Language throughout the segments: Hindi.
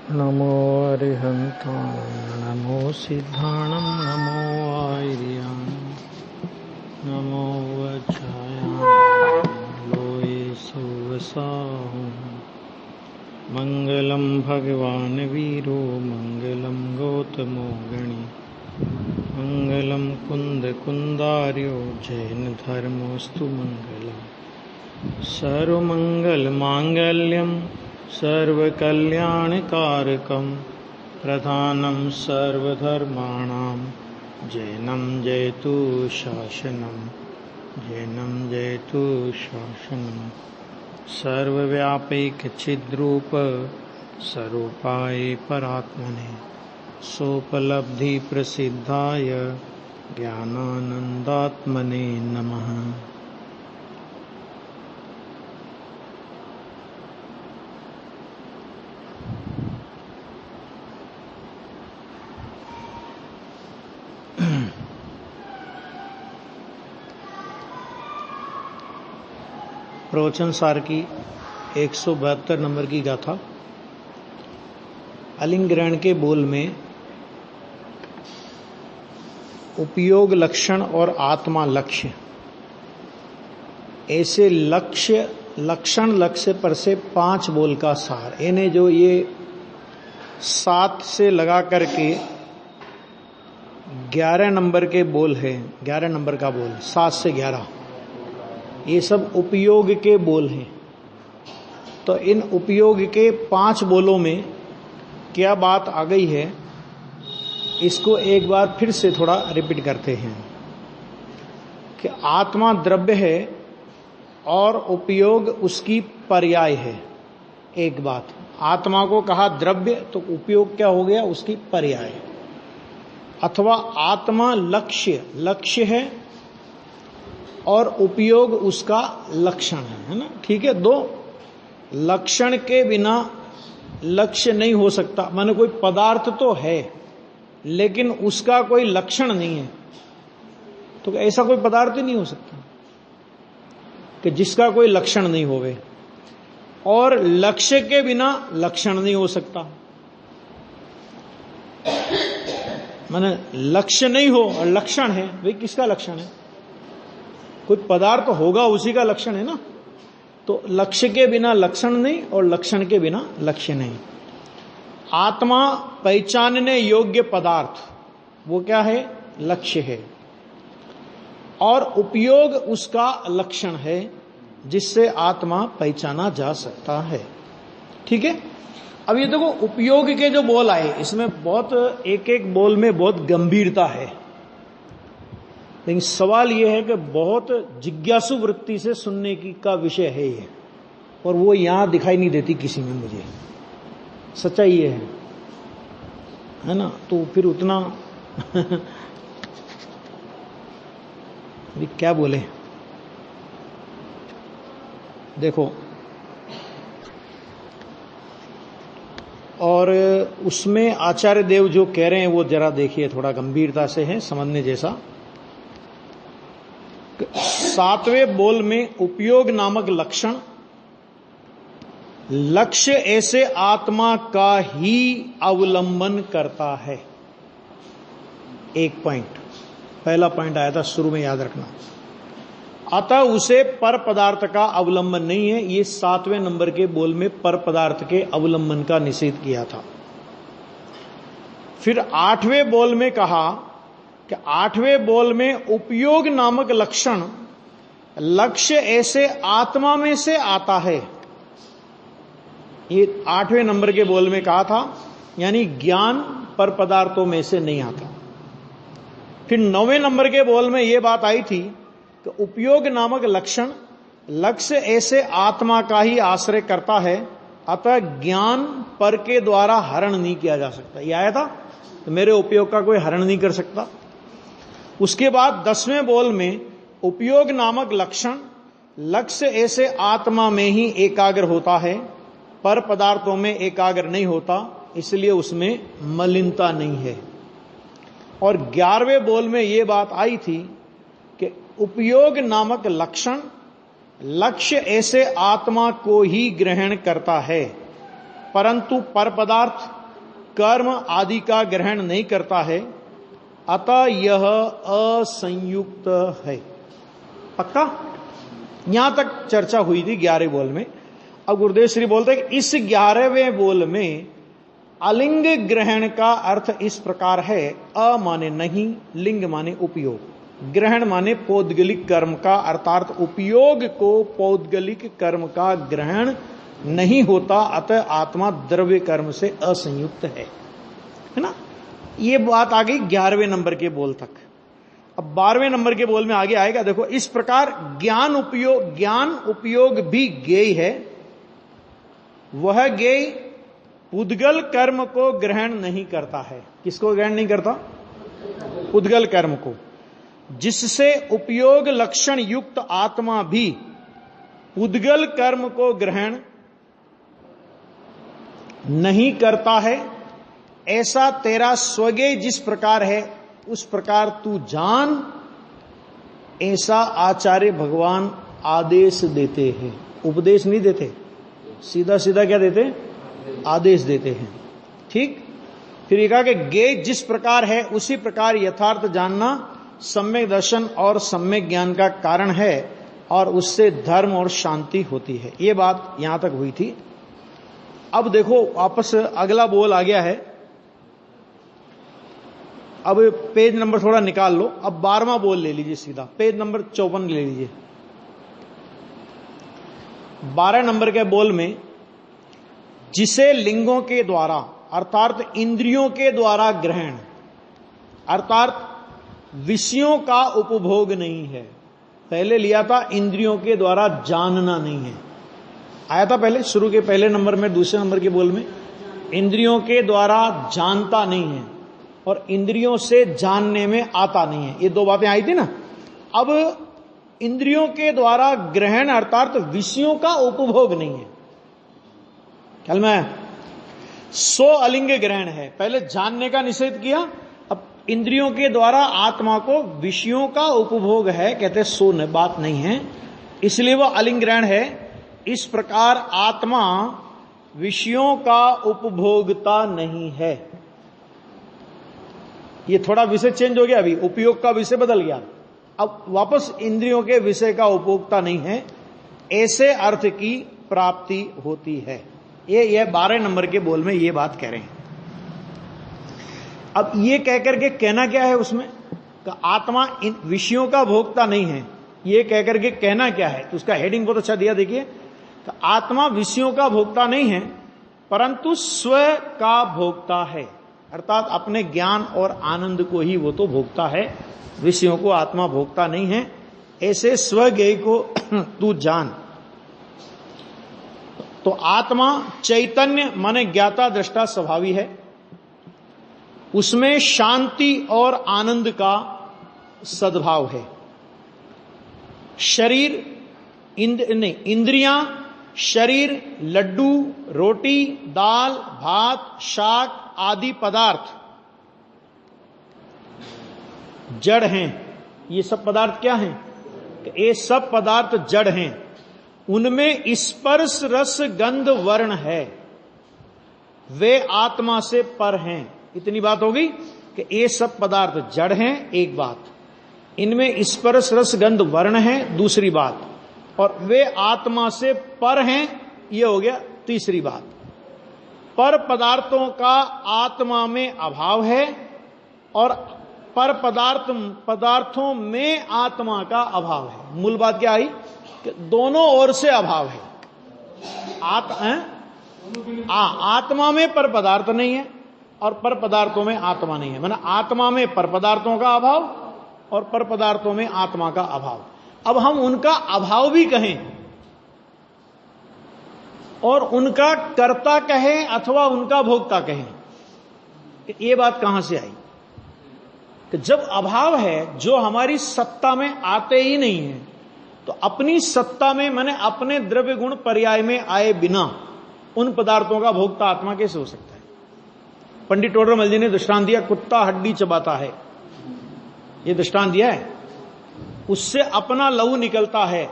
नमो अरिहन्ताय नमो सिद्धाणं नमो आयर्याय नमो वज्राय लोये सुवसाहु मंगलम भगवान वीरो मंगलम गौतमो गणि मंगलम कुंद कुंदार्यो जैन धर्मोस्तु मंगलम सर्वमंगल मांगल्यम सर्वकल्याणकारकं प्रधानं सर्वधर्माणां जैनं जयतु शासनं जैनं जयतु शासनं सर्वव्यापैकचिद्रूप स्वरूपाय परात्मने सोपलब्धि प्रसिद्धाय ज्ञानानंदात्मने नमः। प्रवचन सार की 172 नंबर की गाथा। अलिंग ग्रहण के बोल में उपयोग लक्षण और आत्मा लक्ष्य, ऐसे लक्ष्य लक्षण लक्ष्य पर से 5 बोल का सार। इन्हें जो ये 7 से लगा करके 11 नंबर के बोल है, 11 नंबर का बोल 7 से 11, ये सब उपयोग के बोल हैं। तो इन उपयोग के 5 बोलों में क्या बात आ गई है, इसको एक बार फिर से थोड़ा रिपीट करते हैं कि आत्मा द्रव्य है और उपयोग उसकी पर्याय है। एक बात, आत्मा को कहा द्रव्य तो उपयोग क्या हो गया, उसकी पर्याय। अथवा आत्मा लक्ष्य है और उपयोग उसका लक्षण है ना। ठीक है, 2 लक्षण के बिना लक्ष्य नहीं हो सकता। माने कोई पदार्थ तो है लेकिन उसका कोई लक्षण नहीं है, तो ऐसा कोई पदार्थ ही नहीं हो सकता कि जिसका कोई लक्षण नहीं होवे। और लक्ष्य के बिना लक्षण नहीं हो सकता। माने लक्ष्य नहीं हो और लक्षण है, भाई किसका लक्षण है? कोई पदार्थ होगा उसी का लक्षण है ना। तो लक्ष्य के बिना लक्षण नहीं और लक्षण के बिना लक्ष्य नहीं। आत्मा पहचानने योग्य पदार्थ वो क्या है? लक्ष्य है। और उपयोग उसका लक्षण है जिससे आत्मा पहचाना जा सकता है। ठीक है, अब ये देखो उपयोग के जो बोल आए इसमें बहुत एक एक बोल में बहुत गंभीरता है, लेकिन सवाल यह है कि बहुत जिज्ञासु वृत्ति से सुनने की का विषय है ये, और वो यहां दिखाई नहीं देती किसी में। मुझे सच्चाई ये है ना। तो फिर उतना क्या बोले, देखो। और उसमें आचार्य देव जो कह रहे हैं वो जरा देखिए, थोड़ा गंभीरता से है, समझने जैसा। 7वें बोल में उपयोग नामक लक्षण लक्ष्य ऐसे आत्मा का ही अवलंबन करता है। एक पॉइंट, पहला पॉइंट आया था शुरू में, याद रखना। अतः उसे पर पदार्थ का अवलंबन नहीं है। ये 7वें नंबर के बोल में पर पदार्थ के अवलंबन का निषेध किया था। फिर 8वें बोल में कहा कि 8वें बोल में उपयोग नामक लक्षण लक्ष्य ऐसे आत्मा में से आता है। ये 8वें नंबर के बोल में कहा था, यानी ज्ञान पर पदार्थों में से नहीं आता। फिर 9वें नंबर के बोल में यह बात आई थी कि उपयोग नामक लक्षण लक्ष्य ऐसे आत्मा का ही आश्रय करता है, अतः ज्ञान पर के द्वारा हरण नहीं किया जा सकता। यह आया था, तो मेरे उपयोग का कोई हरण नहीं कर सकता। उसके बाद 10वें बोल में उपयोग नामक लक्षण लक्ष्य ऐसे आत्मा में ही एकाग्र होता है, पर पदार्थों में एकाग्र नहीं होता, इसलिए उसमें मलिनता नहीं है। और 11वें बोल में यह बात आई थी कि उपयोग नामक लक्षण लक्ष्य ऐसे आत्मा को ही ग्रहण करता है, परंतु पर पदार्थ कर्म आदि का ग्रहण नहीं करता है, अतः यह असंयुक्त है। पक्का? यहां तक चर्चा हुई थी 11 बोल में। अब गुरुदेव श्री बोलते हैं कि इस 11वें बोल में अलिंग ग्रहण का अर्थ इस प्रकार है। अ माने नहीं, लिंग माने उपयोग, ग्रहण माने पौद्गलिक कर्म का, अर्थात उपयोग को पौद्गलिक कर्म का ग्रहण नहीं होता, अतः आत्मा द्रव्य कर्म से असंयुक्त है ना। ये बात आ गई 11वें नंबर के बोल तक। अब 12वें नंबर के बोल में आगे आएगा। देखो, इस प्रकार ज्ञान उपयोग भी ज्ञेय है। वह ज्ञेय पुद्गल कर्म को ग्रहण नहीं करता है। किसको ग्रहण नहीं करता? पुद्गल कर्म को, जिससे उपयोग लक्षण युक्त आत्मा भी पुद्गल कर्म को ग्रहण नहीं करता है। ऐसा तेरा स्वज्ञेय जिस प्रकार है उस प्रकार तू जान, ऐसा आचार्य भगवान आदेश देते हैं। उपदेश नहीं देते, सीधा सीधा क्या देते? आदेश देते हैं। ठीक। फिर ये कहा कि ज्ञेय जिस प्रकार है उसी प्रकार यथार्थ जानना सम्यक दर्शन और सम्यक ज्ञान का कारण है, और उससे धर्म और शांति होती है। ये बात यहां तक हुई थी। अब देखो, वापस अगला बोल आ गया है। अब पेज नंबर थोड़ा निकाल लो। अब 12वां बोल ले लीजिए सीधा, पेज नंबर 54 ले लीजिए। 12 नंबर के बोल में, जिसे लिंगों के द्वारा अर्थात इंद्रियों के द्वारा ग्रहण अर्थात विषयों का उपभोग नहीं है। पहले लिया था इंद्रियों के द्वारा जानना नहीं है, आया था पहले शुरू के पहले नंबर में। दूसरे नंबर के बोल में इंद्रियों के द्वारा जानता नहीं है और इंद्रियों से जानने में आता नहीं है। ये दो बातें आई थी ना। अब इंद्रियों के द्वारा ग्रहण अर्थात विषयों का उपभोग नहीं है। ख्याल में? सो अलिंग ग्रहण है। पहले जानने का निषेध किया, अब इंद्रियों के द्वारा आत्मा को विषयों का उपभोग है, कहते सो न बात नहीं है, इसलिए वह अलिंग ग्रहण है। इस प्रकार आत्मा विषयों का उपभोगता नहीं है। ये थोड़ा विषय चेंज हो गया, अभी उपयोग का विषय बदल गया। अब वापस इंद्रियों के विषय का उपभोक्ता नहीं है, ऐसे अर्थ की प्राप्ति होती है। ये 12 नंबर के बोल में ये बात कह रहे हैं। अब ये कहकर के कहना क्या है उसमें? आत्मा इन विषयों का भोक्ता नहीं है, ये कहकर के कहना क्या है? तो उसका हेडिंग बहुत अच्छा दिया, देखिए। तो आत्मा विषयों का भोक्ता नहीं है, परंतु स्व का भोक्ता है, अर्थात अपने ज्ञान और आनंद को ही वो तो भोगता है, विषयों को आत्मा भोगता नहीं है। ऐसे स्वज्ञेय को तू जान। तो आत्मा चैतन्य माने ज्ञाता दृष्टा स्वभावी है, उसमें शांति और आनंद का सद्भाव है। शरीर इंद्रियां, शरीर, लड्डू, रोटी, दाल, भात, शाक आदि पदार्थ जड़ हैं। ये सब पदार्थ क्या हैं? ये सब पदार्थ जड़ हैं। उनमें स्पर्श रस गंध वर्ण है, वे आत्मा से पर हैं। इतनी बात हो गई कि ये सब पदार्थ जड़ हैं, एक बात। इनमें स्पर्श रस गंध वर्ण है, दूसरी बात। और वे आत्मा से पर हैं, ये हो गया तीसरी बात। पर पदार्थों का आत्मा में अभाव है और पर पदार्थों में आत्मा का अभाव है। मूल बात क्या आई कि दोनों ओर से अभाव है। आत्मा में पर पदार्थ नहीं है और पर पदार्थों में आत्मा नहीं है। माने आत्मा में पर पदार्थों का अभाव और पर पदार्थों में आत्मा का अभाव। अब हम उनका अभाव भी कहें और उनका कर्ता कहें अथवा उनका भोक्ता कहें, ये बात कहां से आई? कि जब अभाव है, जो हमारी सत्ता में आते ही नहीं है, तो अपनी सत्ता में माने अपने द्रव्य गुण पर्याय में आए बिना उन पदार्थों का भोक्ता आत्मा कैसे हो सकता है? पंडित टोडरमल जी ने दृष्टांत दिया, कुत्ता हड्डी चबाता है, ये दृष्टांत दिया है। उससे अपना लहू निकलता है,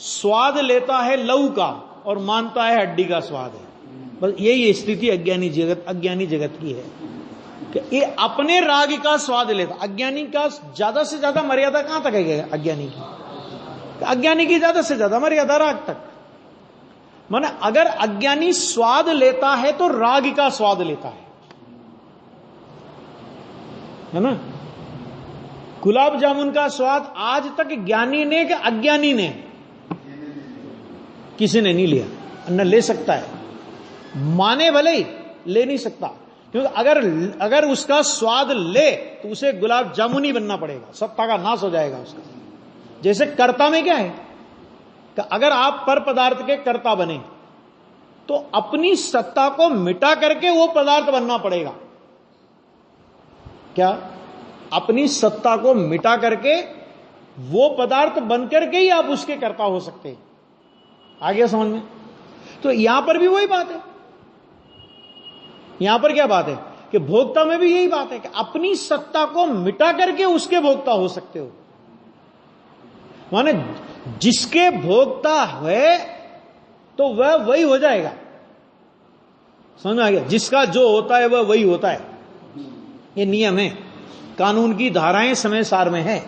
स्वाद लेता है लहू का और मानता है हड्डी का स्वाद है। बस यही स्थिति अज्ञानी जगत की है कि ये अपने राग का स्वाद लेता। अज्ञानी का ज्यादा से ज्यादा मर्यादा कहां तक है अज्ञानी की? अज्ञानी की ज्यादा से ज्यादा मर्यादा राग तक। माने अगर अज्ञानी स्वाद लेता है तो राग का स्वाद लेता है ना। गुलाब जामुन का स्वाद आज तक ज्ञानी ने कि अज्ञानी ने, किसी ने नहीं लिया, न ले सकता है। माने भले ही, ले नहीं सकता, क्योंकि अगर उसका स्वाद ले तो उसे गुलाब जामुन ही बनना पड़ेगा, सत्ता का नाश हो जाएगा उसका। जैसे कर्ता में क्या है कि अगर आप पर पदार्थ के कर्ता बने तो अपनी सत्ता को मिटा करके वो पदार्थ बनना पड़ेगा। क्या? अपनी सत्ता को मिटा करके वो पदार्थ बन करके ही आप उसके कर्ता हो सकते हैं। आ गया समझ में? तो यहां पर भी वही बात है। यहां पर क्या बात है कि भोक्ता में भी यही बात है कि अपनी सत्ता को मिटा करके उसके भोक्ता हो सकते हो। माने जिसके भोक्ता है तो वह वही हो जाएगा। समझ में आ गया? जिसका जो होता है वह वही होता है। ये नियम है, कानून की धाराएं समय सार में है।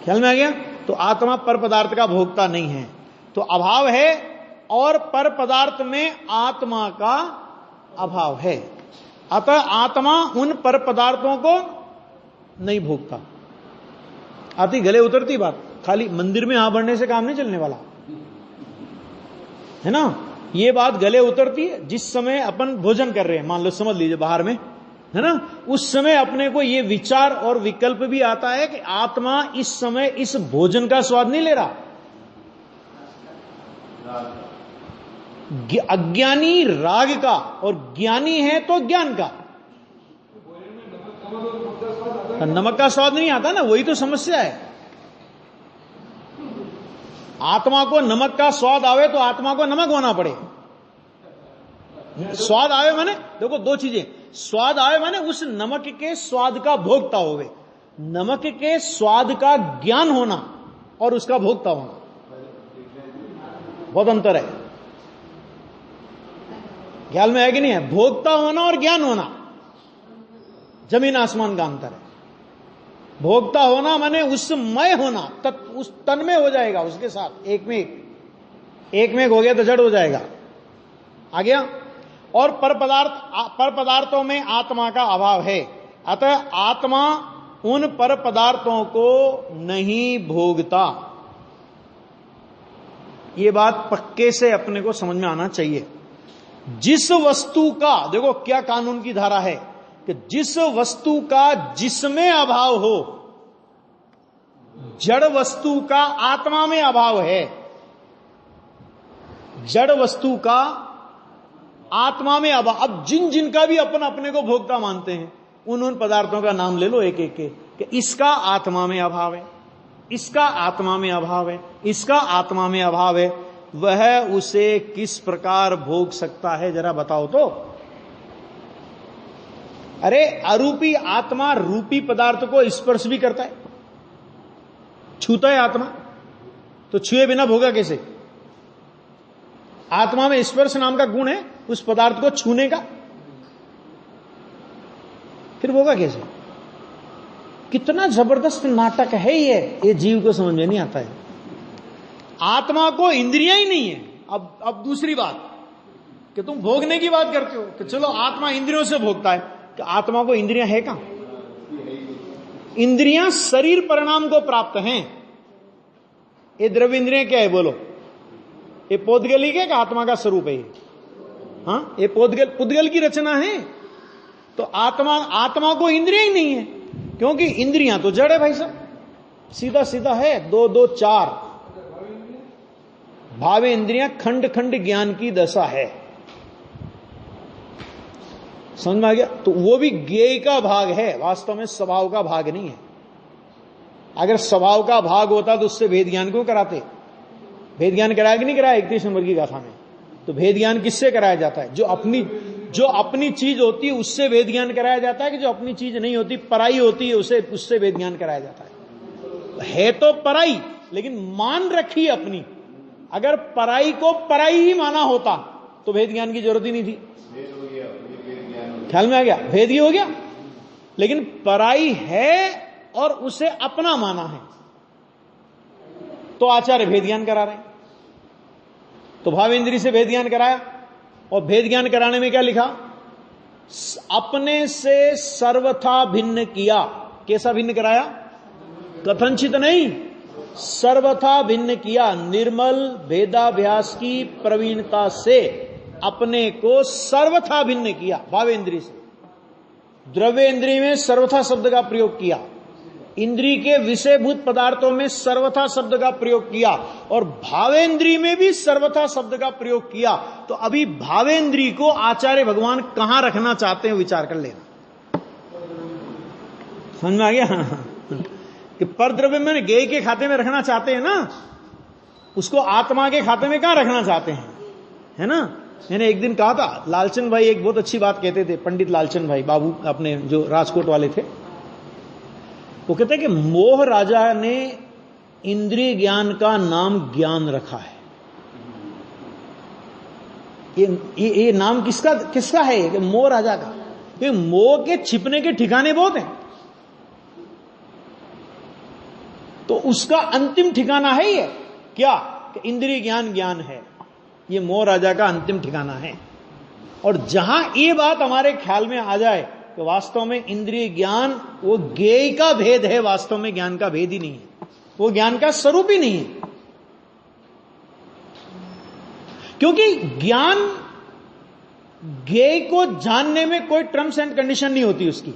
ख्याल में आ गया? तो आत्मा पर पदार्थ का भोक्ता नहीं है, तो अभाव है, और पर पदार्थ में आत्मा का अभाव है। अतः आत्मा उन पर पदार्थों को नहीं भोगता। आती गले उतरती बात, खाली मंदिर में हां भरने से काम नहीं चलने वाला है ना। ये बात गले उतरती है जिस समय अपन भोजन कर रहे हैं, मान लो समझ लीजिए बाहर में है ना, उस समय अपने को ये विचार और विकल्प भी आता है कि आत्मा इस समय इस भोजन का स्वाद नहीं ले रहा। अज्ञानी राग का और ज्ञानी है तो ज्ञान का। नमक का स्वाद नहीं आता ना, वही तो समस्या है। आत्मा को नमक का स्वाद आवे तो आत्मा को नमक होना पड़े। स्वाद आवे माने देखो दो चीजें, स्वाद आवे माने उस नमक के स्वाद का भोक्ता होवे, नमक के स्वाद का ज्ञान होना और उसका भोक्ता होना, बहुत अंतर है। ख्याल में है कि नहीं है? भोक्ता होना और ज्ञान होना जमीन आसमान का अंतर है। भोक्ता होना माने उसमय होना, उस तन में हो जाएगा, उसके साथ एक में एक हो गया तो जड़ हो जाएगा। आ गया? और पर पदार्थों में आत्मा का अभाव है, अतः आत्मा उन पर पदार्थों को नहीं भोगता। ये बात पक्के से अपने को समझ में आना चाहिए। जिस वस्तु का, देखो क्या कानून की धारा है कि जिस वस्तु का जिसमें अभाव हो, जड़ वस्तु का आत्मा में अभाव है, जड़ वस्तु का आत्मा में अभाव। अब जिनका भी अपन अपने को भोक्ता मानते हैं उन पदार्थों का नाम ले लो एक एक के, कि इसका आत्मा में अभाव है, इसका आत्मा में अभाव है, इसका आत्मा में अभाव है, वह उसे किस प्रकार भोग सकता है जरा बताओ तो। अरे अरूपी आत्मा रूपी पदार्थ को स्पर्श भी करता है, छूता है आत्मा, तो छुए बिना भोगा कैसे? आत्मा में स्पर्श नाम का गुण है उस पदार्थ को छूने का, फिर भोगा कैसे? कितना जबरदस्त नाटक है ये जीव को समझ में नहीं आता है। आत्मा को इंद्रियां ही नहीं है। अब दूसरी बात कि तुम भोगने की बात करते हो कि चलो आत्मा इंद्रियों से भोगता है, कि आत्मा को इंद्रियां है कहां? इंद्रियां शरीर परिणाम को प्राप्त हैं। ये द्रव्य इंद्रियां क्या है बोलो? ये पोदगली के आत्मा का स्वरूप है? हाँ, ये पुद्गल की रचना है। तो आत्मा को इंद्रियां ही नहीं है, क्योंकि इंद्रियां तो जड़ है भाई साहब, सीधा सीधा है, 2 2 4 भावे इंद्रियां खंड खंड ज्ञान की दशा है। समझ में आ गया? तो वो भी ज्ञेय का भाग है, वास्तव में स्वभाव का भाग नहीं है। अगर स्वभाव का भाग होता तो उससे भेद ज्ञान क्यों कराते? भेद ज्ञान कराया कि नहीं कराया 31 नंबर की गाथा में? तो भेद ज्ञान किससे कराया जाता है? जो अपनी चीज होती है उससे भेद ज्ञान कराया जाता है, कि जो अपनी चीज नहीं होती पराई होती है उससे भेद ज्ञान कराया जाता है तो पराई, लेकिन मान रखी अपनी। अगर पराई को पराई ही माना होता तो भेद ज्ञान की जरूरत ही नहीं थी। ख्याल में आ गया? भेद ही हो गया। लेकिन पराई है और उसे अपना माना है, तो आचार्य भेद ज्ञान करा रहे हैं। तो भावेंद्री से भेद ज्ञान कराया, और भेद ज्ञान कराने में क्या लिखा? अपने से सर्वथा भिन्न किया। कैसा भिन्न कराया? कथनचित नहीं, सर्वथा भिन्न किया। निर्मल भेदाभ्यास की प्रवीणता से अपने को सर्वथा भिन्न किया भावेंद्री से। द्रव्येंद्री में सर्वथा शब्द का प्रयोग किया, इंद्री के विषयभूत पदार्थों में सर्वथा शब्द का प्रयोग किया, और भावेंद्री में भी सर्वथा शब्द का प्रयोग किया। तो अभी भावेंद्री को आचार्य भगवान कहां रखना चाहते हैं विचार कर लेना। समझ में आ गया? कि पर द्रव्य में गेय के खाते में रखना चाहते हैं ना, उसको आत्मा के खाते में कहां रखना चाहते हैं, है ना? मैंने एक दिन कहा था, लालचंद भाई एक बहुत अच्छी बात कहते थे, पंडित लालचंद भाई बाबू अपने जो राजकोट वाले थे, वो कहते हैं कि मोह राजा ने इंद्रिय ज्ञान का नाम ज्ञान रखा है। ये नाम किसका है? कि मोह राजा का। कि मोह के छिपने के ठिकाने बहुत हैं, तो उसका अंतिम ठिकाना है ये क्या? कि इंद्रिय ज्ञान है। ये मोह राजा का अंतिम ठिकाना है। और जहां ये बात हमारे ख्याल में आ जाए कि वास्तव में इंद्रिय ज्ञान वो ज्ञेय का भेद है, वास्तव में ज्ञान का भेद ही नहीं है, वो ज्ञान का स्वरूप ही नहीं है। क्योंकि ज्ञान ज्ञेय को जानने में कोई टर्म्स एंड कंडीशन नहीं होती उसकी,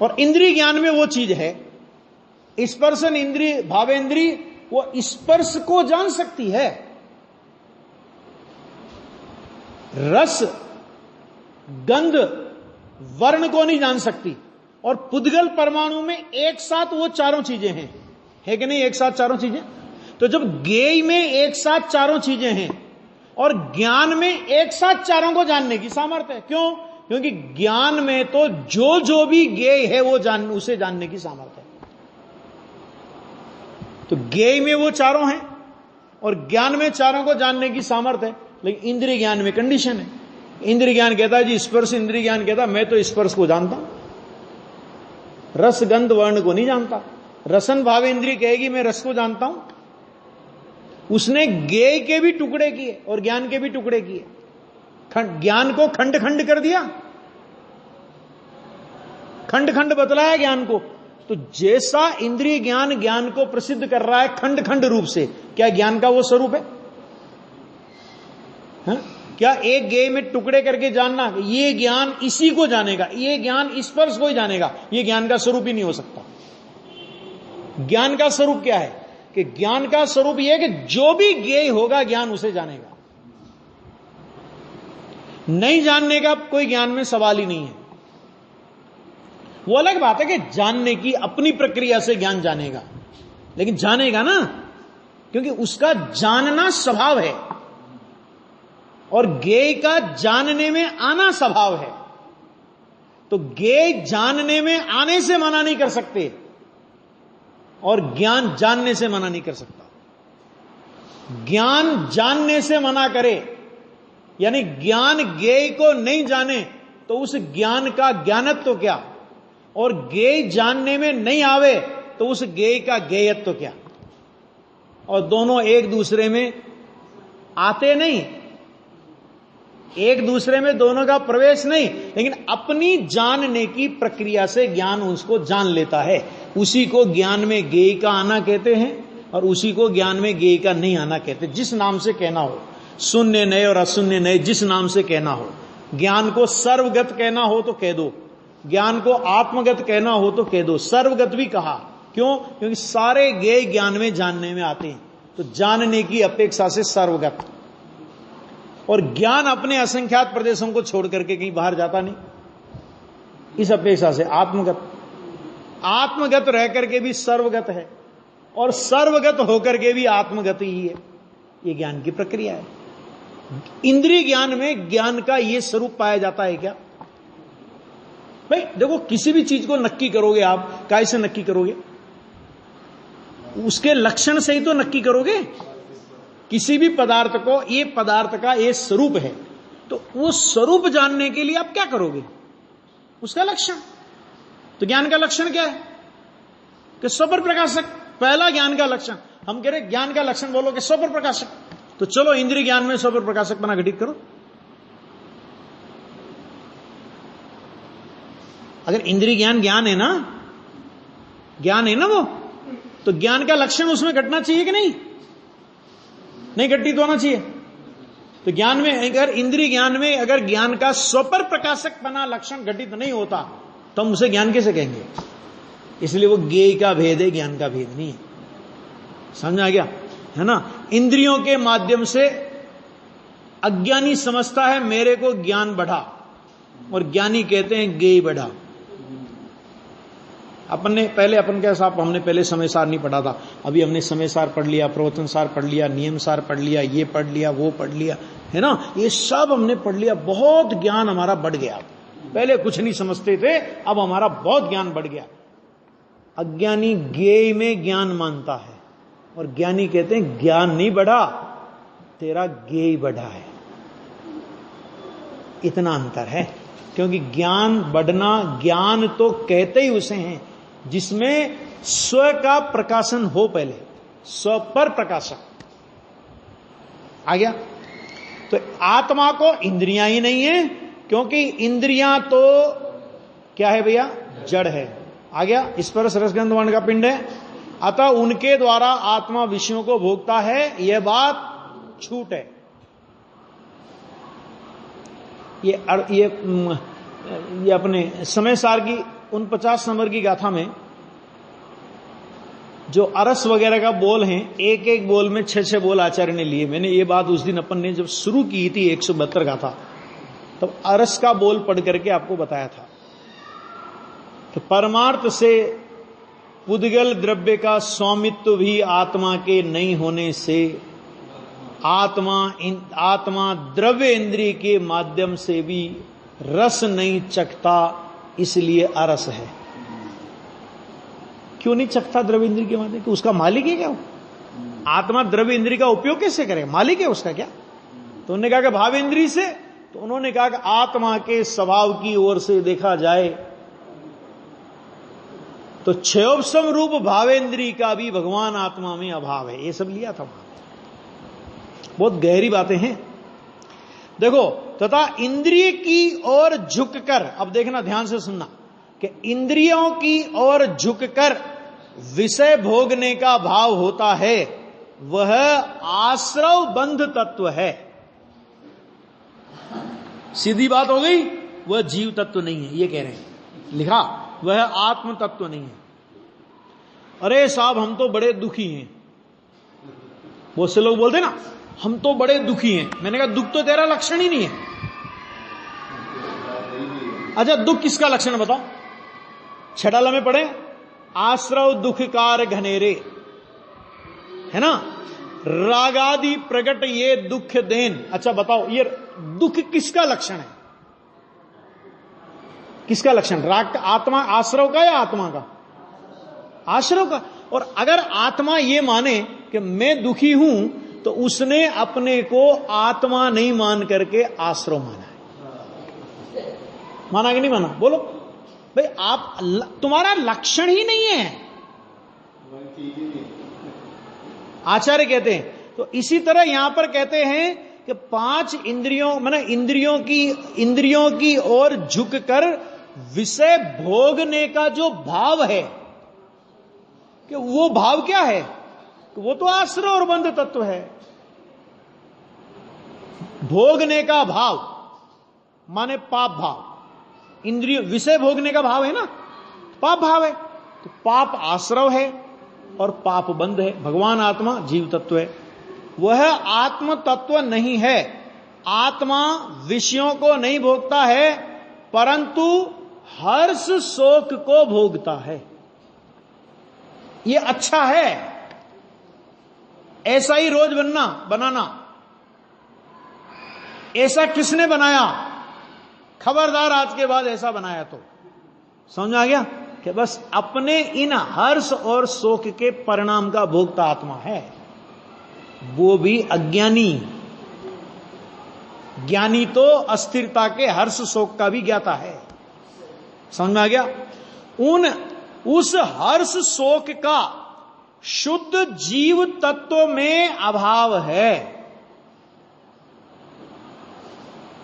और इंद्रिय ज्ञान में वो चीज है, स्पर्शन इंद्रिय भावेंद्री वो स्पर्श को जान सकती है, रस गंध वर्ण को नहीं जान सकती। और पुद्गल परमाणु में एक साथ वो चारों चीजें हैं, है कि नहीं? एक साथ चारों चीजें। तो जब ज्ञेय में एक साथ चारों चीजें हैं और ज्ञान में एक साथ चारों को जानने की सामर्थ्य है। क्यों? क्योंकि ज्ञान में तो जो भी ज्ञेय है वो उसे जानने की सामर्थ्य है। तो ज्ञेय में वो चारों हैं और ज्ञान में चारों को जानने की सामर्थ्य है। लेकिन इंद्रिय ज्ञान में कंडीशन है। इंद्रिय ज्ञान कहता है जी स्पर्श, इंद्रिय ज्ञान कहता है मैं तो स्पर्श को जानता हूं, रस गंध वर्ण को नहीं जानता। रसन भाव इंद्रिय कहेगी मैं रस को जानता हूं। उसने ज्ञेय के भी टुकड़े किए और ज्ञान के भी टुकड़े किए, ज्ञान को खंड खंड कर दिया, खंड खंड बतलाया ज्ञान को। तो जैसा इंद्रिय ज्ञान ज्ञान को प्रसिद्ध कर रहा है खंड खंड रूप से, क्या ज्ञान का वो स्वरूप है? क्या एक ज्ञेय में टुकड़े करके जानना ये ज्ञान इसी को जानेगा, ये ज्ञान स्पर्श को ही जानेगा, ये ज्ञान का स्वरूप ही नहीं हो सकता। ज्ञान का स्वरूप क्या है? कि ज्ञान का स्वरूप यह है कि जो भी ज्ञेय होगा ज्ञान उसे जानेगा। नहीं जानने का कोई ज्ञान में सवाल ही नहीं है। वो अलग बात है कि जानने की अपनी प्रक्रिया से ज्ञान जानेगा, लेकिन जानेगा ना, क्योंकि उसका जानना स्वभाव है और ज्ञेय का जानने में आना स्वभाव है। तो ज्ञेय जानने में आने से मना नहीं कर सकते और ज्ञान जानने से मना नहीं कर सकता। ज्ञान जानने से मना करे, यानी ज्ञान ज्ञेय को नहीं जाने तो उस ज्ञान का ज्ञानत्व तो क्या, और ज्ञेय जानने में नहीं आवे तो उस ज्ञेय का ज्ञेयत्व तो क्या। और दोनों एक दूसरे में आते नहीं, एक दूसरे में दोनों का प्रवेश नहीं, लेकिन अपनी जानने की प्रक्रिया से ज्ञान उसको जान लेता है। उसी को ज्ञान में ज्ञेय का आना कहते हैं और उसी को ज्ञान में ज्ञेय का नहीं आना कहते। जिस नाम से कहना हो, शून्य नए और अशून्य नए, जिस नाम से कहना हो, ज्ञान को सर्वगत कहना हो तो कह दो, ज्ञान को आत्मगत कहना हो तो कह दो। सर्वगत भी कहा, क्यों? क्योंकि सारे ज्ञेय ज्ञान में जानने में आते हैं, तो जानने की अपेक्षा से सर्वगत। और ज्ञान अपने असंख्यात प्रदेशों को छोड़ करके कहीं बाहर जाता नहीं, इस अपेक्षा से आत्मगत। आत्मगत रह करके भी सर्वगत है और सर्वगत होकर के भी आत्मगत ही है। ये ज्ञान की प्रक्रिया है। इंद्रिय ज्ञान में ज्ञान का ये स्वरूप पाया जाता है क्या? भाई देखो, किसी भी चीज को नक्की करोगे आप, कैसे नक्की करोगे? उसके लक्षण से ही तो नक्की करोगे। किसी भी पदार्थ को, ये पदार्थ का ये स्वरूप है, तो वो स्वरूप जानने के लिए आप क्या करोगे? उसका लक्षण। तो ज्ञान का लक्षण क्या है? कि स्वपर प्रकाशक। पहला ज्ञान का लक्षण। हम कह रहे ज्ञान का लक्षण बोलो कि स्वपर प्रकाशक। तो चलो इंद्रिय ज्ञान में स्वपर प्रकाशक बना घटित करो। अगर इंद्रिय ज्ञान है ना, ज्ञान है ना वो, तो ज्ञान का लक्षण उसमें घटना चाहिए कि नहीं? नहीं घटित होना चाहिए। तो ज्ञान में, अगर इंद्रिय ज्ञान में अगर ज्ञान का स्वपर प्रकाशक बना लक्षण घटित नहीं होता तो हम उसे ज्ञान कैसे कहेंगे? इसलिए वो ज्ञेय का भेद है, ज्ञान का भेद नहीं है। समझ आ गया है ना? इंद्रियों के माध्यम से अज्ञानी समझता है मेरे को ज्ञान बढ़ा, और ज्ञानी कहते हैं ज्ञेय बढ़ा। अपन क्या साहब, हमने पहले समय सार नहीं पढ़ा था, अभी हमने समय सार पढ़ लिया, प्रवचन सार पढ़ लिया, नियम सार पढ़ लिया, ये पढ़ लिया, वो पढ़ लिया, है ना? ये सब हमने पढ़ लिया, बहुत ज्ञान हमारा बढ़ गया। पहले कुछ नहीं समझते थे, अब हमारा बहुत ज्ञान बढ़ गया। अज्ञानी ज्ञेय में ज्ञान मानता है, और ज्ञानी कहते हैं ज्ञान नहीं बढ़ा, तेरा ज्ञेय बढ़ा है। इतना अंतर है। क्योंकि ज्ञान बढ़ना, ज्ञान तो कहते ही उसे हैं जिसमें स्व का प्रकाशन हो, पहले स्व पर प्रकाशक आ गया। तो आत्मा को इंद्रियां ही नहीं है, क्योंकि इंद्रियां तो क्या है भैया? जड़ है। आ गया? स्पर्श रसगंध वर्ण का पिंड है, अतः उनके द्वारा आत्मा विषयों को भोगता है, यह बात छूट है। ये अपने समय सार की 49 नंबर की गाथा में जो अरस वगैरह का बोल हैं, एक एक बोल में 6-6 बोल आचार्य ने लिए। मैंने ये बात उस दिन अपन ने जब शुरू की थी 172 गाथा, तब अरस का बोल पढ़ करके आपको बताया था कि परमार्थ से पुद्गल द्रव्य का स्वामित्व भी आत्मा के नहीं होने से आत्मा द्रव्य इंद्रिय के माध्यम से भी रस नहीं चखता, इसलिए अरस है। क्यों नहीं चखता द्रव्य इंद्रिय के माध्यम? कि उसका मालिक है क्या वो? आत्मा द्रव्य इंद्रिय का उपयोग कैसे करेगा? मालिक है उसका क्या? तो उन्होंने कहा कि भाव इंद्रिय से। तो उन्होंने कहा कि आत्मा के स्वभाव की ओर से देखा जाए तो क्षयोपम रूप भावेंद्रिय का भी भगवान आत्मा में अभाव है। ये सब लिया था। बहुत गहरी बातें हैं। देखो, तथा इंद्रिय की ओर झुककर, अब देखना ध्यान से सुनना, कि इंद्रियों की ओर झुककर विषय भोगने का भाव होता है, वह आश्रव बंध तत्व है। सीधी बात हो गई। वह जीव तत्व नहीं है, ये कह रहे हैं, लिखा, वह आत्म तत्व नहीं है। अरे साहब, हम तो बड़े दुखी हैं। बहुत से लोग बोलते ना, हम तो बड़े दुखी हैं। मैंने कहा दुख तो तेरा लक्षण ही नहीं है। अच्छा, दुख किसका लक्षण बताओ? छठाला में पढ़े, आश्रव दुखकार घनेरे, है ना? रागादि प्रगट ये दुख देन। अच्छा बताओ, ये दुख किसका लक्षण है? किसका लक्षण? राग का, आत्मा आश्रव का या आत्मा का? आश्रव का। और अगर आत्मा ये माने कि मैं दुखी हूं, तो उसने अपने को आत्मा नहीं मान करके आश्रव माना है। माना कि नहीं माना? बोलो भाई। आप, तुम्हारा लक्षण ही नहीं है, आचार्य कहते हैं। तो इसी तरह यहां पर कहते हैं कि 5 इंद्रियों, माने इंद्रियों की ओर झुककर विषय भोगने का जो भाव है, कि वो भाव क्या है? वो तो आश्रय और बंध तत्व है। भोगने का भाव माने पाप भाव। इंद्रिय विषय भोगने का भाव है ना, पाप भाव है। तो पाप आश्रव है और पाप बंध है। भगवान आत्मा जीव तत्व है, वह आत्म तत्व नहीं है। आत्मा विषयों को नहीं भोगता है, परंतु हर्ष शोक को भोगता है। ये अच्छा है, ऐसा ही रोज बनाना। ऐसा किसने बनाया? खबरदार, आज के बाद ऐसा बनाया तो समझ आ गया कि बस अपने इन हर्ष और शोक के परिणाम का भोगता आत्मा है। वो भी अज्ञानी। ज्ञानी तो अस्थिरता के हर्ष शोक का भी ज्ञाता है। समझ में आ गया? उस हर्ष शोक का शुद्ध जीव तत्व में अभाव है।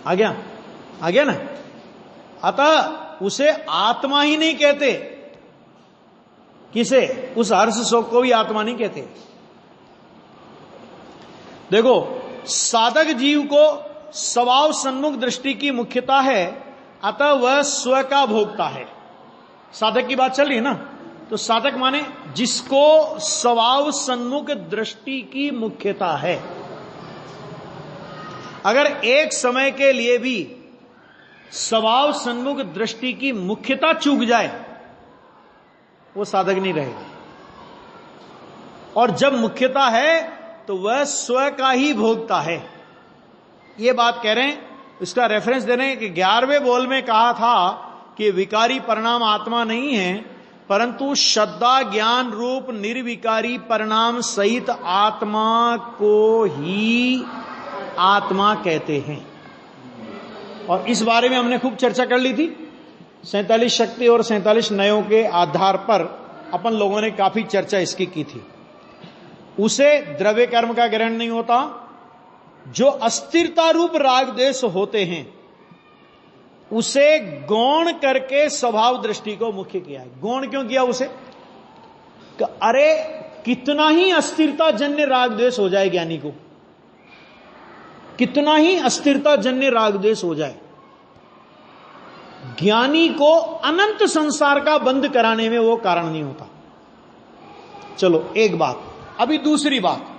आ गया ना? अतः उसे आत्मा ही नहीं कहते। किसे? उस हर्ष शोक को भी आत्मा नहीं कहते। देखो, साधक जीव को स्वभाव सन्मुख दृष्टि की मुख्यता है, अतः वह स्व का भोगता है। साधक की बात चल रही है ना? तो साधक माने जिसको स्वभाव सन्मुख दृष्टि की मुख्यता है। अगर एक समय के लिए भी स्वभाव सन्मुख दृष्टि की मुख्यता चूक जाए, वो साधक नहीं रहेगा। और जब मुख्यता है तो वह स्व का ही भोगता है। ये बात कह रहे हैं, इसका रेफरेंस दे रहे हैं कि 11वें बोल में कहा था कि विकारी परिणाम आत्मा नहीं है, परंतु श्रद्धा ज्ञान रूप निर्विकारी परिणाम सहित आत्मा को ही आत्मा कहते हैं। और इस बारे में हमने खूब चर्चा कर ली थी। 47 शक्ति और 47 नयों के आधार पर अपन लोगों ने काफी चर्चा इसकी की थी। उसे द्रव्य कर्म का ग्रहण नहीं होता। जो अस्थिरता रूप राग द्वेष होते हैं उसे गौण करके स्वभाव दृष्टि को मुख्य किया है। गौण क्यों किया उसे? अरे कितना ही अस्थिरता जन्य राग द्वेष हो जाए ज्ञानी को, कितना ही अस्थिरता जन्य राग द्वेष हो जाए, ज्ञानी को अनंत संसार का बंद कराने में वो कारण नहीं होता। चलो एक बात। अभी दूसरी बात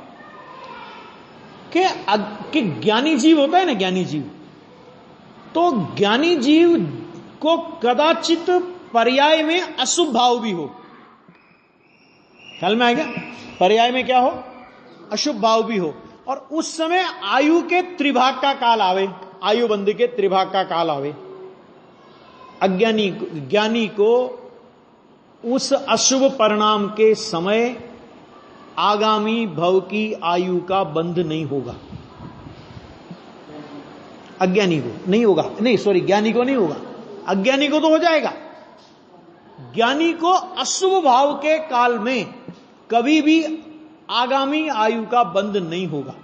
कि ज्ञानी जीव होता है ना, ज्ञानी जीव, तो ज्ञानी जीव को कदाचित पर्याय में अशुभ भाव भी हो। ख्याल में आ गया? पर्याय में क्या हो? अशुभ भाव भी हो। और उस समय आयु के त्रिभाग का काल आवे, आयु बंध के त्रिभाग का काल आवे। ज्ञानी को उस अशुभ परिणाम के समय आगामी भव की आयु का बंध नहीं होगा। अज्ञानी को नहीं होगा, नहीं सॉरी, ज्ञानी को नहीं होगा, अज्ञानी को तो हो जाएगा। ज्ञानी को अशुभ भाव के काल में कभी भी आगामी आयु का बंध नहीं होगा।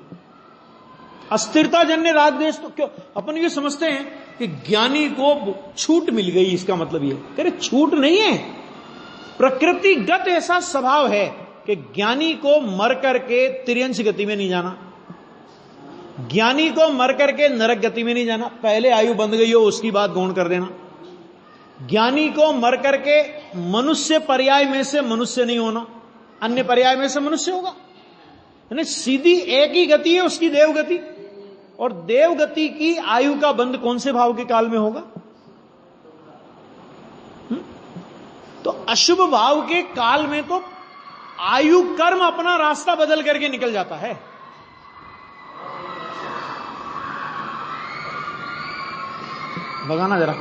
अस्थिरता जन्य राग द्वेष तो क्यों अपन ये समझते हैं कि ज्ञानी को छूट मिल गई, इसका मतलब ये कह रहे छूट नहीं है। प्रकृतिगत ऐसा स्वभाव है कि ज्ञानी को मर करके तिर्यंश गति में नहीं जाना, ज्ञानी को मर करके नरक गति में नहीं जाना। पहले आयु बंध गई हो उसकी बात गौण कर देना। ज्ञानी को मर करके मनुष्य पर्याय में से मनुष्य नहीं होना, अन्य पर्याय में से मनुष्य होगा। यानी सीधी एक ही गति है उसकी, देव गति। और देव गति की आयु का बंध कौन से भाव के काल में होगा? तो अशुभ भाव के काल में तो आयु कर्म अपना रास्ता बदल करके निकल जाता है। भगाना जरा।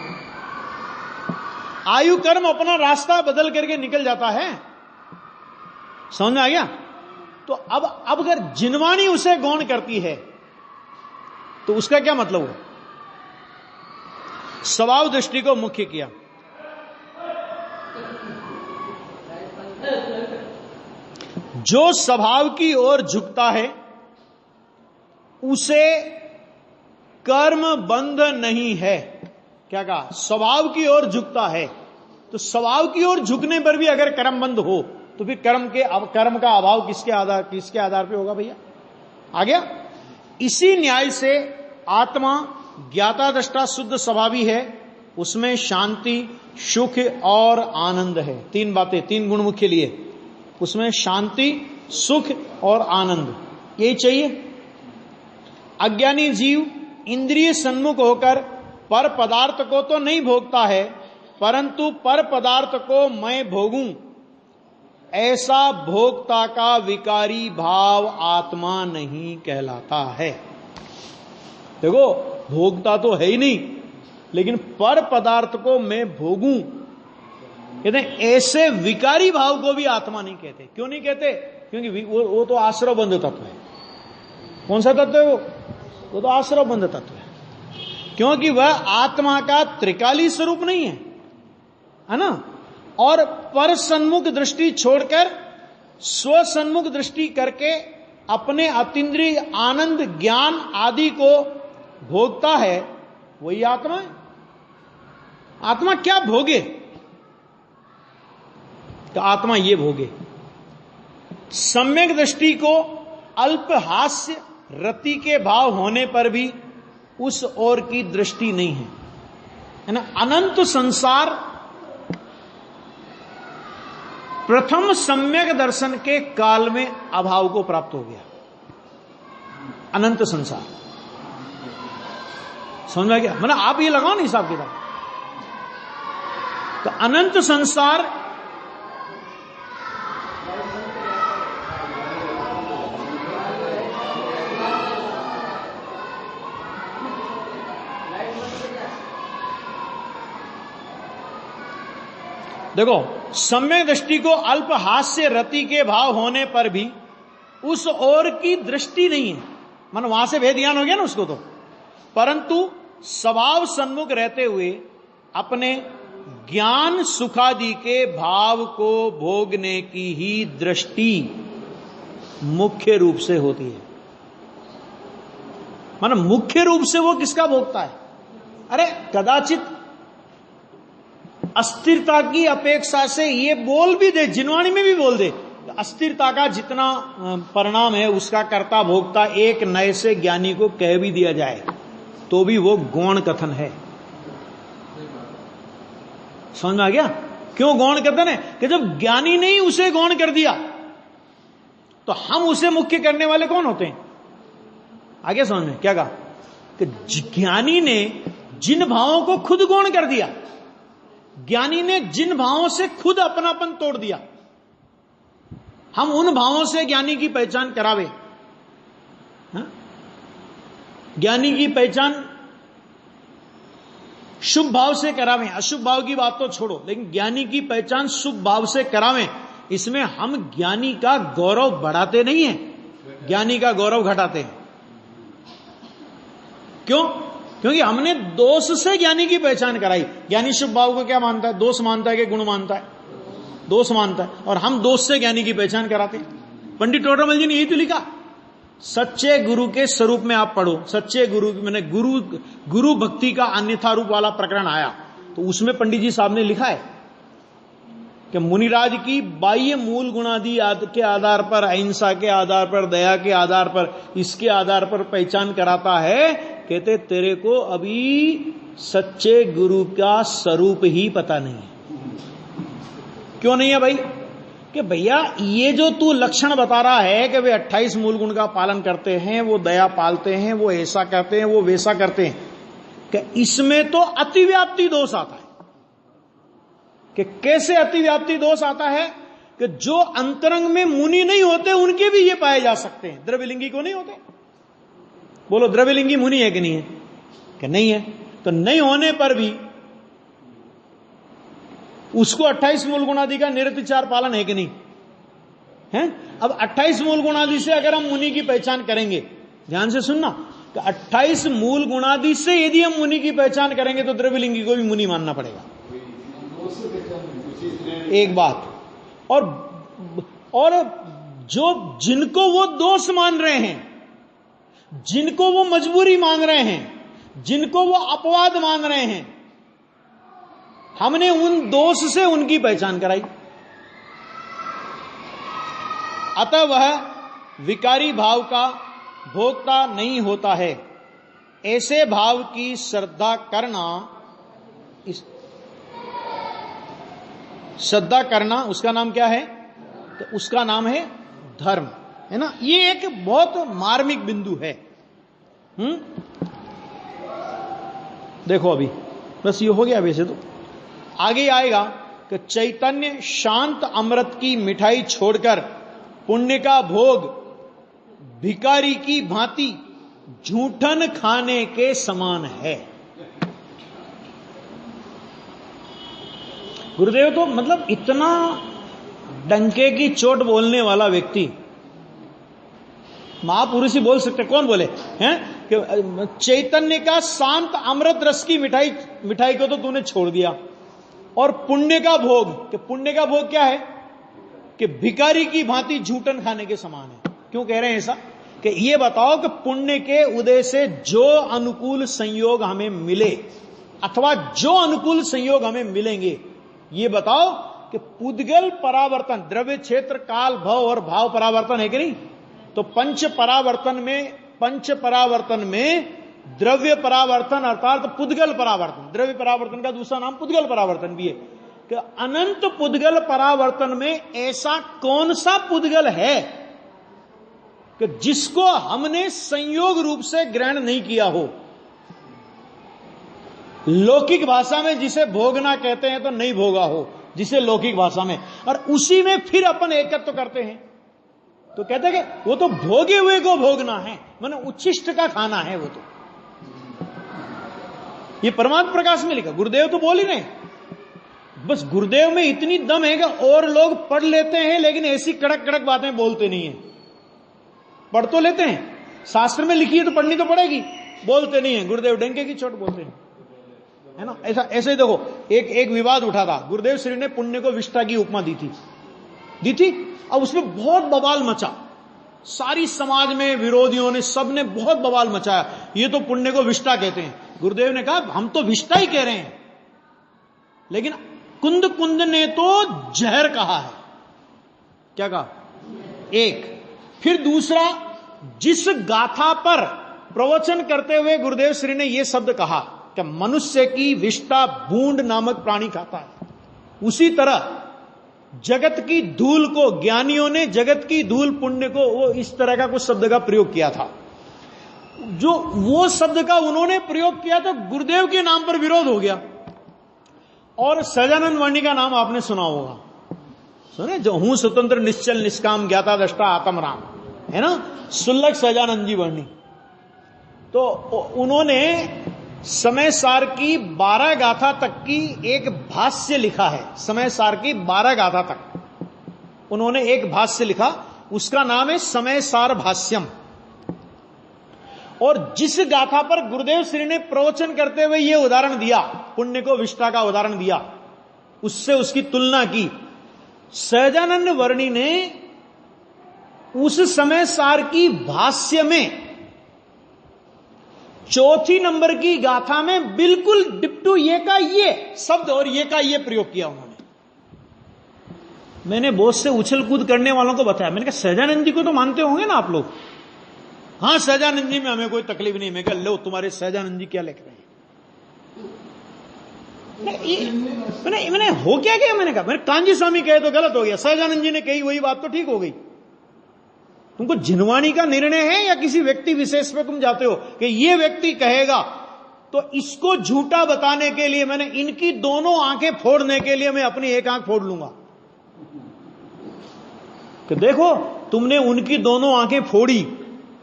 आयु कर्म अपना रास्ता बदल करके निकल जाता है। समझ में आ गया? तो अब अगर जिनवाणी उसे गौण करती है तो उसका क्या मतलब हुआ? स्वभाव दृष्टि को मुख्य किया। जो स्वभाव की ओर झुकता है उसे कर्म बंध नहीं है। क्या कहा? स्वभाव की ओर झुकता है। तो स्वभाव की ओर झुकने पर भी अगर कर्म बंध हो तो फिर कर्म का अभाव किसके आधार पे होगा भैया? आ गया? इसी न्याय से आत्मा ज्ञाता दृष्टा शुद्ध स्वभावी है, उसमें शांति सुख और आनंद है। तीन बातें, तीन गुण मुख्य लिए। उसमें शांति सुख और आनंद, यही चाहिए। अज्ञानी जीव इंद्रिय सन्मुख होकर पर पदार्थ को तो नहीं भोगता है, परंतु पर पदार्थ को मैं भोगूं ऐसा भोक्ता का विकारी भाव आत्मा नहीं कहलाता है। देखो, भोगता तो है ही नहीं, लेकिन पर पदार्थ को मैं भोगूं, कहते हैं ऐसे विकारी भाव को भी आत्मा नहीं कहते। क्यों नहीं कहते? क्योंकि वो तो आश्रव बंध तत्व है। कौन सा तत्व है वो तो आश्रव बंध तत्व है, क्योंकि वह आत्मा का त्रिकाली स्वरूप नहीं है ना। और पर सन्मुख दृष्टि छोड़कर स्व सन्मुख दृष्टि करके अपने अतीन्द्रिय आनंद ज्ञान आदि को भोगता है, वही आत्मा है। आत्मा क्या भोगे? तो आत्मा ये भोगे, सम्यक दृष्टि को अल्प हास्य रति के भाव होने पर भी उस ओर की दृष्टि नहीं है ना। अनंत संसार प्रथम सम्यक दर्शन के काल में अभाव को प्राप्त हो गया। अनंत संसार समझ में गया? मतलब आप ये लगाओ ना हिसाब किताब, तो अनंत संसार देखो, सम्यक दृष्टि को अल्प हास्य रति के भाव होने पर भी उस ओर की दृष्टि नहीं है, मन वहां से भेद ज्ञान हो गया ना उसको तो, परंतु स्वभाव सन्मुख रहते हुए अपने ज्ञान सुखादि के भाव को भोगने की ही दृष्टि मुख्य रूप से होती है। माना मुख्य रूप से वो किसका भोगता है? अरे कदाचित अस्थिरता की अपेक्षा से ये बोल भी दे, जिनवाणी में भी बोल दे, अस्थिरता का जितना परिणाम है उसका कर्ता भोक्ता एक नए से ज्ञानी को कह भी दिया जाए तो भी वो गौण कथन है। समझ में आ गया? क्यों गौण कथन है? कि जब ज्ञानी ने ही उसे गौण कर दिया तो हम उसे मुख्य करने वाले कौन होते हैं? आगे समझ में क्या कहा? कि ज्ञानी ने जिन भावों को खुद गौण कर दिया, ज्ञानी ने जिन भावों से खुद अपनापन तोड़ दिया, हम उन भावों से ज्ञानी की पहचान करावे। ज्ञानी की पहचान शुभ भाव से करावें, अशुभ भाव की बात तो छोड़ो, लेकिन ज्ञानी की पहचान शुभ भाव से करावें। इसमें हम ज्ञानी का गौरव बढ़ाते नहीं हैं, ज्ञानी का गौरव घटाते हैं। क्यों? क्योंकि हमने दोष से ज्ञानी की पहचान कराई। ज्ञानी शुभ भाव को क्या मानता है? दोष मानता है कि गुण मानता है? दोष मानता है, और हम दोष से ज्ञानी की पहचान कराते हैं। पंडित टोडरमल जी ने यही तो लिखा, सच्चे गुरु के स्वरूप में आप पढ़ो। सच्चे गुरु मैंने गुरु भक्ति का अन्यथा रूप वाला प्रकरण आया तो उसमें पंडित जी साहब ने लिखा है कि मुनिराज की बाह्य मूल गुणादि के आधार पर, अहिंसा के आधार पर, दया के आधार पर, इसके आधार पर पहचान कराता है। कहते तेरे को अभी सच्चे गुरु का स्वरूप ही पता नहीं है। क्यों नहीं है भाई? कि भैया ये जो तू लक्षण बता रहा है कि वे 28 मूल गुण का पालन करते हैं, वो दया पालते हैं, वो ऐसा करते हैं, वो वैसा करते हैं, कि इसमें तो अतिव्याप्ति दोष आता है। कि कैसे अतिव्याप्ति दोष आता है? कि जो अंतरंग में मुनि नहीं होते उनके भी ये पाए जा सकते हैं, द्रव्यलिंगी को नहीं होते। बोलो द्रव्यलिंगी मुनि है कि नहीं है? कि नहीं है। तो नहीं होने पर भी उसको 28 मूल गुणादि का निरतिचार पालन है कि नहीं है? अब 28 मूल गुणादि से अगर हम मुनि की पहचान करेंगे, ध्यान से सुनना, कि 28 मूल गुणादि से यदि हम मुनि की पहचान करेंगे तो द्रव्यलिंगी को भी मुनि मानना पड़ेगा। एक बात। और जो जिनको वो दोष मान रहे हैं, जिनको वो मजबूरी मान रहे हैं, जिनको वो अपवाद मान रहे हैं, हमने उन दोष से उनकी पहचान कराई। अतः वह विकारी भाव का भोक्ता नहीं होता है। ऐसे भाव की श्रद्धा करना उसका नाम क्या है? तो उसका नाम है धर्म, है ना। ये एक बहुत मार्मिक बिंदु है। देखो अभी बस ये हो गया। वैसे तो आगे आएगा कि चैतन्य शांत अमृत की मिठाई छोड़कर पुण्य का भोग भिखारी की भांति झूठन खाने के समान है। गुरुदेव तो मतलब इतना डंके की चोट बोलने वाला व्यक्ति महापुरुष ही बोल सकते, कौन बोले हैं कि चैतन्य का शांत अमृत रस की मिठाई को तो तूने छोड़ दिया, और पुण्य का भोग, कि पुण्य का भोग क्या है कि भिखारी की भांति झूठन खाने के समान है। क्यों कह रहे हैं ऐसा? कि ये बताओ कि पुण्य के उदय से जो अनुकूल संयोग हमें मिले अथवा जो अनुकूल संयोग हमें मिलेंगे, ये बताओ कि पुद्गल परावर्तन, द्रव्य क्षेत्र काल भव और भाव परावर्तन है कि नहीं? तो पंच परावर्तन में द्रव्य परावर्तन अर्थात पुद्गल परावर्तन, द्रव्य परावर्तन का दूसरा नाम पुद्गल परावर्तन भी है, कि अनंत पुद्गल परावर्तन में ऐसा कौन सा पुद्गल है कि जिसको हमने संयोग रूप से ग्रहण नहीं किया हो। लौकिक भाषा में जिसे भोगना कहते हैं तो नहीं भोगा हो, जिसे लौकिक भाषा में, और उसी में फिर अपन एकत्व करते हैं तो कहते हैं कि वो तो भोगे हुए को भोगना है, माने उच्छिष्ट का खाना है वो तो। ये परमात्म प्रकाश में लिखा, गुरुदेव तो बोल ही रहे। बस गुरुदेव में इतनी दम है कि और लोग पढ़ लेते हैं लेकिन ऐसी कड़क कड़क बातें बोलते नहीं है। पढ़ तो लेते हैं, शास्त्र में लिखी है तो पढ़नी तो पड़ेगी, बोलते नहीं है। गुरुदेव डंके की चोट बोलते हैं, है ना। ऐसे ही देखो, एक विवाद उठा था, गुरुदेव श्री ने पुण्य को विष्ठा की उपमा दी थी। अब उसमें बहुत बवाल मचा, सारी समाज में विरोधियों ने, सबने बहुत बवाल मचाया, ये तो पुण्य को विष्ठा कहते हैं। गुरुदेव ने कहा हम तो विष्ठा ही कह रहे हैं, लेकिन कुंद ने तो जहर कहा है। क्या कहा? एक। फिर दूसरा, जिस गाथा पर प्रवचन करते हुए गुरुदेव श्री ने यह शब्द कहा कि मनुष्य की विष्ठा बूंद नामक प्राणी खाता है, उसी तरह जगत की धूल को, ज्ञानियों ने जगत की धूल पुण्य को, वो इस तरह का कुछ शब्द का प्रयोग किया था। जो वो शब्द का उन्होंने प्रयोग किया तो गुरुदेव के नाम पर विरोध हो गया। और सहजानंद वर्णी का नाम आपने सुना होगा, सुने, जो हूं स्वतंत्र निश्चल निष्काम ज्ञाता दृष्टा आत्म राम, है ना, सुल्लक सहजानंद जी वर्णी। तो उन्होंने समय सार की 12 गाथा तक की एक भाष्य लिखा है। समय सार की 12 गाथा तक उन्होंने एक भाष्य लिखा, उसका नाम है समय सार भाष्यम। और जिस गाथा पर गुरुदेव श्री ने प्रवचन करते हुए यह उदाहरण दिया, पुण्य को विष्ठा का उदाहरण दिया, उससे उसकी तुलना की, सहजानंद वर्णी ने उस समय सार की भाष्य में 4 नंबर की गाथा में बिल्कुल डिप्टू ये का ये शब्द और ये का ये प्रयोग किया उन्होंने। मैंने बहुत से उछल कूद करने वालों को बताया, मैंने कहा सहजानंद जी को तो मानते होंगे ना आप लोग? हाँ, सहजानंद जी में हमें कोई तकलीफ नहीं। मैं कहा लो, तुम्हारे सहजानंद जी क्या लिख रहे हैं? मैंने हो क्या गया? मैंने कहा, मैंने कांजी स्वामी कहे तो गलत हो गया, सहजानंद जी ने कही वही बात तो ठीक हो गई। तुमको जिनवाणी का निर्णय है या किसी व्यक्ति विशेष पे तुम जाते हो कि ये व्यक्ति कहेगा, तो इसको झूठा बताने के लिए मैंने इनकी दोनों आंखें फोड़ने के लिए मैं अपनी एक आंख फोड़ लूंगा कि देखो तुमने उनकी दोनों आंखें फोड़ी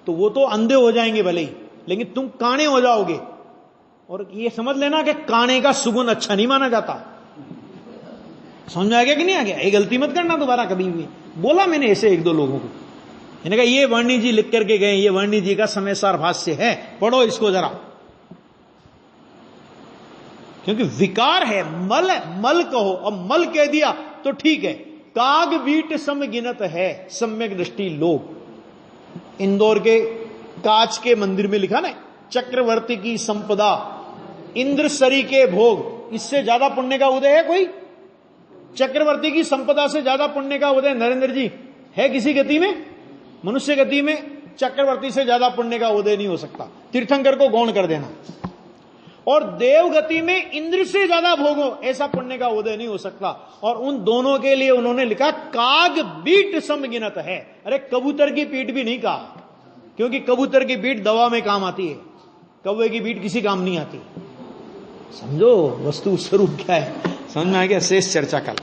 तो वो तो अंधे हो जाएंगे भले ही, लेकिन तुम काणे हो जाओगे। और ये समझ लेना कि काणे का सुगुन अच्छा नहीं माना जाता। समझ आ गया कि नहीं आ गया? ये गलती मत करना दोबारा कभी भी। बोला मैंने ऐसे 1-2 लोगों को, मैंने कहा ये वर्णी जी लिख करके गए, ये वर्णी जी का समय सार भाष्य है, पढ़ो इसको जरा। क्योंकि विकार है, मल कहो, और मल कह दिया तो ठीक है। काग बीट सम गिनत है सम्यक दृष्टि लोग। इंदौर के कांच के मंदिर में लिखा ना, चक्रवर्ती की संपदा इंद्र सरी के भोग, इससे ज्यादा पुण्य का उदय है कोई? चक्रवर्ती की संपदा से ज्यादा पुण्य का उदय नरेंद्र जी है किसी गति में? मनुष्य गति में चक्रवर्ती से ज्यादा पुण्य का उदय नहीं हो सकता। तीर्थंकर को गौण कर देना। और देव गति में इंद्र से ज्यादा भोगो, ऐसा पुण्य का उदय नहीं हो सकता। और उन दोनों के लिए उन्होंने लिखा काग बीट समगिनत है। अरे कबूतर की पीठ भी नहीं कहा, क्योंकि कबूतर की पीठ दवा में काम आती है, कौवे की पीठ किसी काम नहीं आती। समझो वस्तु स्वरूप क्या है, समझ में आ गया? शेष चर्चा कल।